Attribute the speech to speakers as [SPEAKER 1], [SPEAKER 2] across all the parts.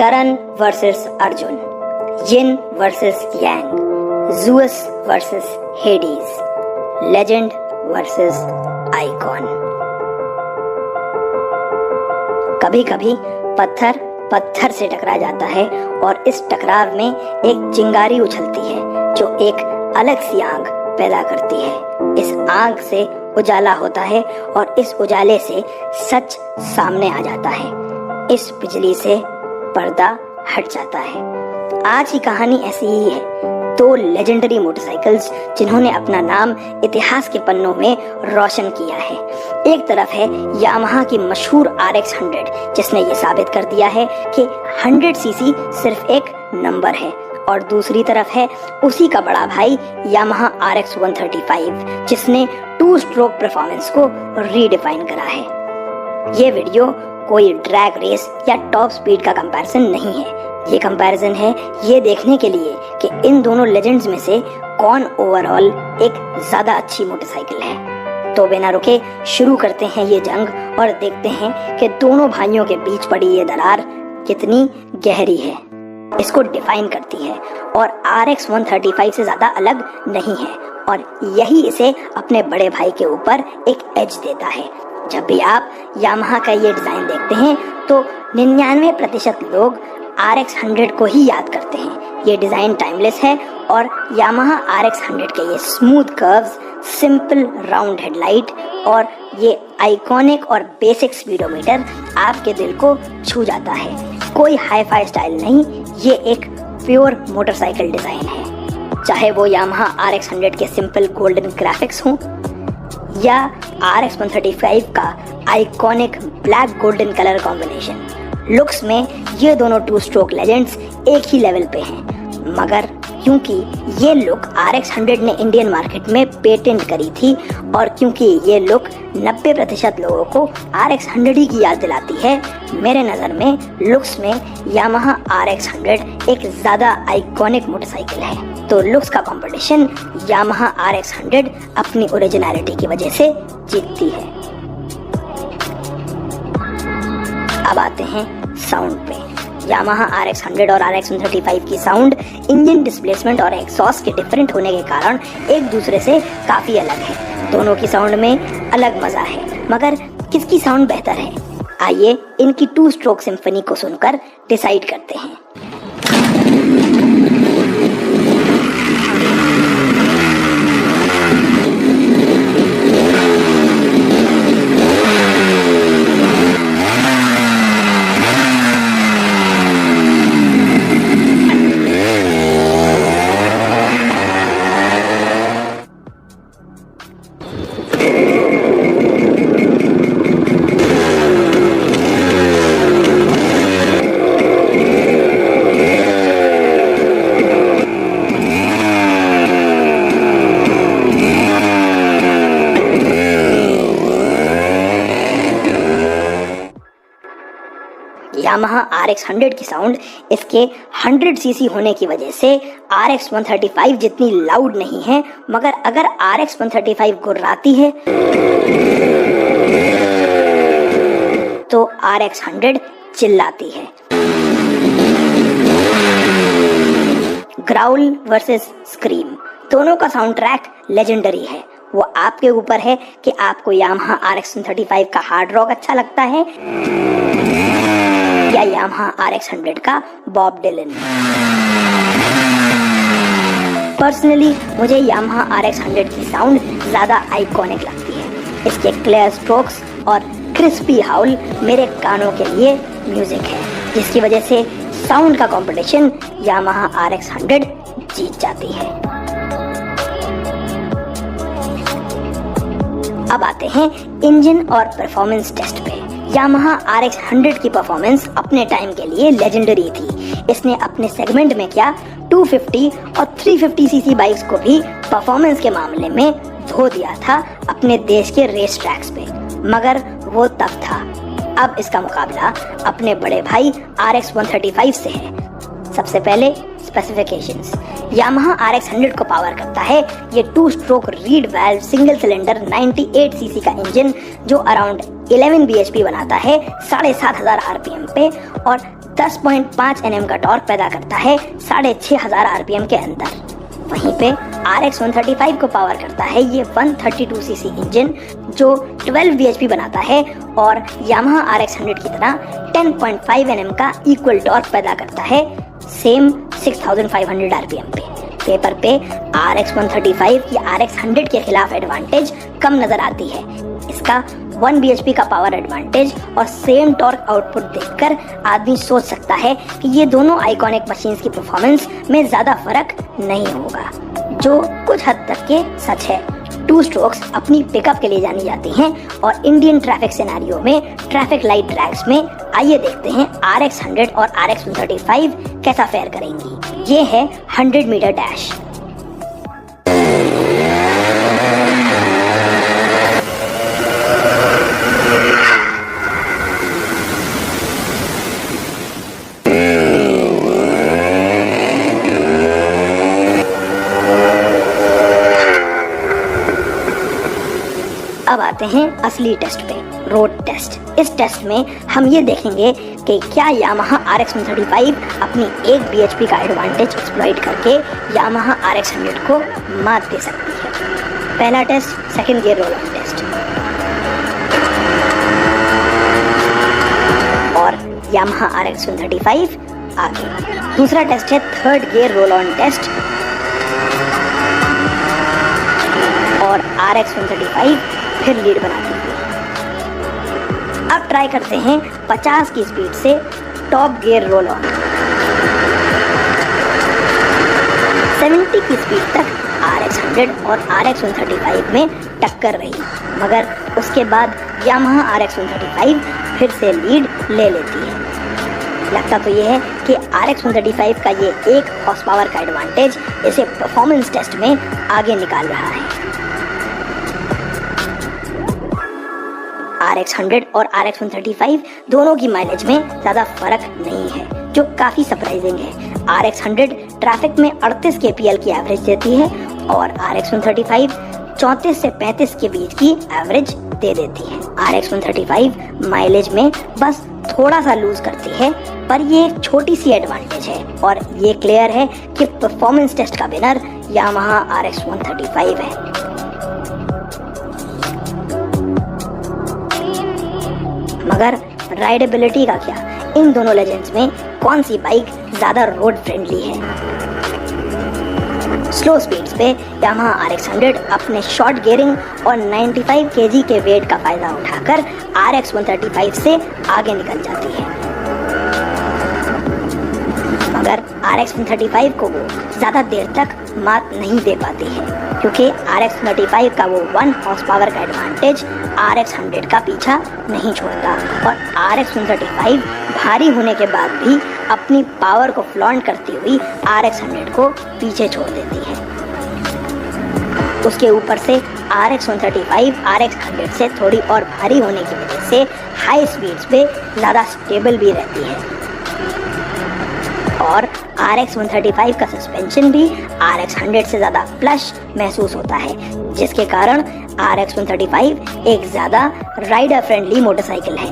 [SPEAKER 1] करण versus Arjun, yin versus yang, Zeus versus Hades, legend versus icon. कभी कभी पत्थर पत्थर से टकरा जाता है और इस टकराव में एक चिंगारी उछलती है जो एक अलग सी आग पैदा करती है। इस आग से उजाला होता है और इस उजाले से सच सामने आ जाता है। इस बिजली से पर्दा हट जाता है। आज की कहानी ऐसी ही है। दो लेजेंडरी मोटरसाइकिल्स जिन्होंने अपना नाम इतिहास के पन्नों में रोशन किया है। एक तरफ है यामाहा की मशहूर RX 100 जिसने ये साबित कर दिया है कि 100 सीसी सिर्फ एक नंबर है, और दूसरी तरफ है उसी का बड़ा भाई यामाहा RX 135 जिसने 2 स्ट्रोक परफॉर्मेंस को रीडिफाइन करा है। ये वीडियो कोई ड्रैग रेस या टॉप स्पीड का कंपैरिजन नहीं है। ये कंपैरिजन है ये देखने के लिए कि इन दोनों लेजेंड्स में से कौन ओवरऑल एक ज्यादा अच्छी मोटरसाइकिल है। तो बिना रुके शुरू करते हैं ये जंग और देखते हैं कि दोनों भाइयों के बीच पड़ी ये दरार कितनी गहरी है, इसको डिफाइन करती है और RX 135 से ज्यादा अलग नहीं है, और यही इसे अपने बड़े भाई के ऊपर एक एज देता है। जब भी आप यामाहा का ये डिजाइन देखते हैं तो 99% लोग RX 100 को ही याद करते हैं। ये डिजाइन टाइमलेस है और यामाहा RX 100 के ये smooth curves, simple round headlight और ये आइकॉनिक और बेसिक स्पीडोमीटर आपके दिल को छू जाता है। कोई हाई-फाई स्टाइल नहीं, ये एक प्योर मोटरसाइकिल डिजाइन है। चाहे वो यामाहा RX 100 के सिंपल गोल्डन ग्राफिक्स हों या RX 135 का iconic black golden colour combination, looks में ये दोनों 2 स्ट्रोक लेजेंड्स एक ही लेवल पे हैं। मगर क्योंकि ये लुक RX 100 ने इंडियन मार्केट में पेटेंट करी थी और क्योंकि ये लुक 90% लोगों को RX 100 ही की याद दिलाती है, मेरे नज़र में लुक्स में यामाहा RX 100 एक ज़्यादा आइकॉनिक मोटरसाइकिल है। तो लुक्स का कंपटीशन यामाहा RX 100 अपनी ओरिजिनलिटी की वजह से जीतती है। अब आते हैं साउंड पे। यामाहा RX 100 और RX 135 की साउंड इंजन डिस्प्लेसमेंट और एग्जॉस्ट के डिफरेंट होने के कारण एक दूसरे से काफी अलग है। दोनों की साउंड में अलग मजा है, मगर किसकी साउंड बेहतर है? आइए इनकी 2 स्ट्रोक सिम्फनी को सुनकर डिसाइड करते हैं। यामाहा RX 100 की साउंड इसके 100 सीसी होने की वजह से RX 135 जितनी लाउड नहीं है, मगर अगर RX 135 गुर्राती है तो RX 100 चिल्लाती है। ग्राउल वर्सेस स्क्रीम, दोनों का साउंड ट्रैक लेजेंडरी है। वो आपके ऊपर है कि आपको यामाहा RX 135 का हार्ड रॉक अच्छा लगता है या यामाहा RX 100 का बॉब डिलन। पर्सनली मुझे यामाहा RX 100 की साउंड ज्यादा आइकॉनिक लगती है। इसके क्लियर स्ट्रोक्स और क्रिस्पी हाउल मेरे कानों के लिए म्यूजिक है, जिसकी वजह से साउंड का कंपटीशन यामाहा RX 100 जीत जाती है। अब आते हैं इंजन और परफॉर्मेंस टेस्ट पे। यामाहा RX 100 की परफॉर्मेंस अपने टाइम के लिए लेजेंडरी थी। इसने अपने सेगमेंट में क्या 250 और 350 सीसी बाइक्स को भी परफॉर्मेंस के मामले में धो दिया था अपने देश के रेस ट्रैक्स पे, मगर वो तब था। अब इसका मुकाबला अपने बड़े भाई RX 135 से है। सबसे पहले स्पेसिफिकेशंस। यामाहा RX 100 को पावर करता है ये 2 stroke read valve single cylinder 98 CC का इंजन जो अराउंड 11 bhp बनाता है 7500 RPM पे और 10.5 Nm का टॉर्क पैदा करता है 6500 RPM के अंदर। वहीं पे RX 135 को पावर करता है ये 132 cc इंजन जो 12 bhp बनाता है और Yamaha RX 100 की तरह 10.5 Nm का इक्वल टॉर्क पैदा करता है सेम 6500 RPM पे। पेपर पे RX 135 की RX 100 के खिलाफ एडवांटेज कम नजर आती है। इसका 1 bhp का पावर एडवांटेज और सेम टॉर्क आउटपुट देखकर आदमी सोच सकता है कि ये दोनों आइकॉनिक मशीन्स की परफॉर्मेंस में ज्यादा फर्क नहीं होगा, जो कुछ हद तक के सच है। टू स्ट्रोक्स अपनी पिकअप के लिए जानी जाती हैं और इंडियन ट्रैफिक सिनेरियो में ट्रैफिक लाइट ट्रैक्स में आइए देखते हैं RX 100 और RX 135 कैसा फेयर करेंगी। ये है 100 मीटर डैश। अब आते हैं असली टेस्ट पे, रोड टेस्ट। इस टेस्ट में हम ये देखेंगे कि क्या Yamaha RX 135 अपनी 1 bhp का एडवांटेज एक्सप्लॉइट करके Yamaha RX 100 को मात दे सकती है। पहला test, second gear roll on test. और Yamaha RX 135 आगे। दूसरा टेस्ट है third gear roll on test और RX 135 फिर लीड बनाती है। अब ट्राई करते हैं 50 की स्पीड से टॉप गियर रोल ऑन। 70 की स्पीड तक RX 100 और RX 135 में टक्कर रही, मगर उसके बाद Yamaha RX 135 फिर से लीड ले लेती है। लगता तो ये है कि RX 135 का ये 1 हॉर्स पावर का एडवांटेज इसे परफॉर्मेंस टेस्ट में आगे निकाल रहा है। RX 100 और RX 135 दोनों की माइलेज में ज्यादा फर्क नहीं है, जो काफी सरप्राइजिंग है। RX 100 ट्रैफिक में 38 kpl की एवरेज देती है और RX 135 34 से 35 के बीच की एवरेज दे देती है। RX 135 माइलेज में बस थोड़ा सा लूज करती है, पर ये एक छोटी सी एडवांटेज है और ये क्लियर है कि परफॉर्मेंस टेस्ट का विनर Yamaha RX 135 है। मगर राइडेबिलिटी का क्या? इन दोनों लेजेंड्स में कौन सी बाइक ज्यादा रोड फ्रेंडली है? स्लो स्पीड्स पे Yamaha RX 100 अपने शॉर्ट गियरिंग और 95 kg के वेट का फायदा उठाकर RX 135 से आगे निकल जाती है, मगर RX 135 को वो ज्यादा देर तक मात नहीं दे पाती है, क्योंकि RX 135 का वो 1 हॉर्स पावर का एडवांटेज RX 100 का पीछा नहीं छोड़ता और RX 135 भारी होने के बाद भी अपनी पावर को फ्लॉन्ट करती हुई RX 100 को पीछे छोड़ देती है। उसके ऊपर से RX 135 RX 100 से थोड़ी और भारी होने की वजह से हाई स्पीड्स पे ज़्यादा स्टेबल भी रहती है और RX 135 का सस्पेंशन भी RX 100 से ज़्यादा फ्लश महसूस होता है, जिसके कारण RX 135 एक ज़्यादा राइडर फ्रेंडली मोटरसाइकिल है।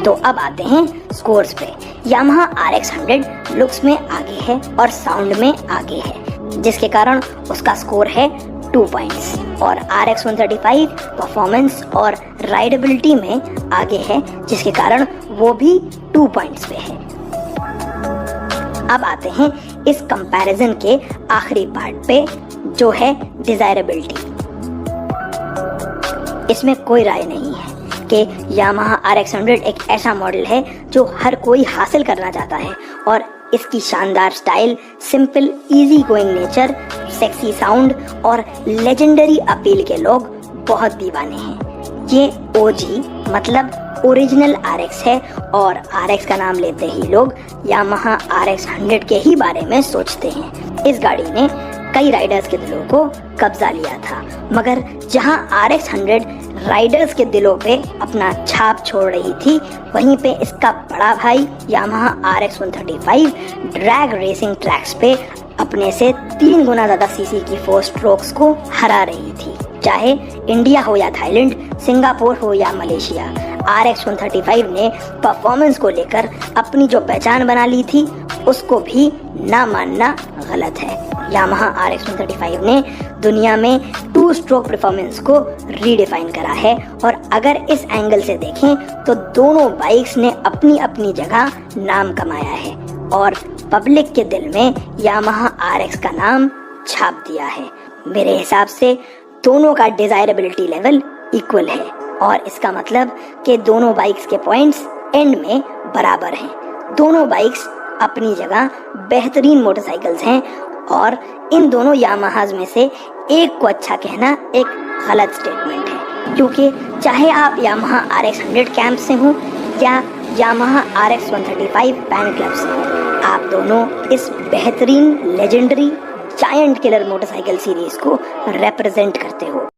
[SPEAKER 1] तो अब आते हैं स्कोर्स पे। Yamaha RX 100 लुक्स में आगे है और साउंड में आगे है, जिसके कारण उसका स्कोर है 2 पॉइंट्स और RX 135 परफॉर्मेंस और राइडेबिलिटी में आगे है, जिसके कारण वो भी 2 पॉइंट्स पे है। अब आते हैं इस कंपैरिजन के आखिरी पार्ट पे, जो है डिजायरेबिलिटी। इसमें कोई राय नहीं है कि Yamaha RX 100 एक ऐसा मॉडल है जो हर कोई हासिल करना चाहता है और इसकी शानदार style, simple easy going nature, sexy sound और लेजेंडरी अपील के लोग बहुत दीवाने हैं। ये OG मतलब ओरिजिनल RX है और RX का नाम लेते ही लोग Yamaha RX 100 के ही बारे में सोचते हैं। इस गाड़ी ने कई राइडर्स के दिलों को कब्जा लिया था, मगर जहां RX 100 राइडर्स के दिलों पे अपना छाप छोड़ रही थी, वहीं पे इसका बड़ा भाई Yamaha RX 135 drag racing tracks पे अपने से 3 गुना ज्यादा सीसी की 4 स्ट्रोक्स को हरा रही थी। चाहे इंडिया हो या थाईलैंड, सिंगापुर हो या मलेशिया, RX 135 ने परफॉर्मेंस को लेकर अपनी जो पहचान बना ली थी उसको भी ना मानना गलत है। यामाहा RX 135 ने दुनिया में 2 स्ट्रोक परफॉर्मेंस को रीडिफाइन करा है और अगर इस एंगल से देखें तो दोनों बाइक्स ने अपनी अपनी जगह नाम कमाया है और पब्लिक के दिल में यामाहा RX का नाम छाप दिया है। मेरे हिसाब से दोनों का डिजायरेबिलिटी लेवल इक्वल है और इसका मतलब कि दोनों बाइक्स के पॉइंट्स एंड में बराबर हैं। दोनों बाइक्स अपनी जगह बेहतरीन मोटरसाइकिल्स हैं और इन दोनों यामाहाज में से एक को अच्छा कहना एक गलत स्टेटमेंट है, क्योंकि चाहे आप यामाहा RX 100 कैंप से हों या यामाहा RX 135 फैन क्लब से हों, आप दोनों इस बेहतरीन legendary giant killer motorcycle series को रिप्रेजेंट करते हो।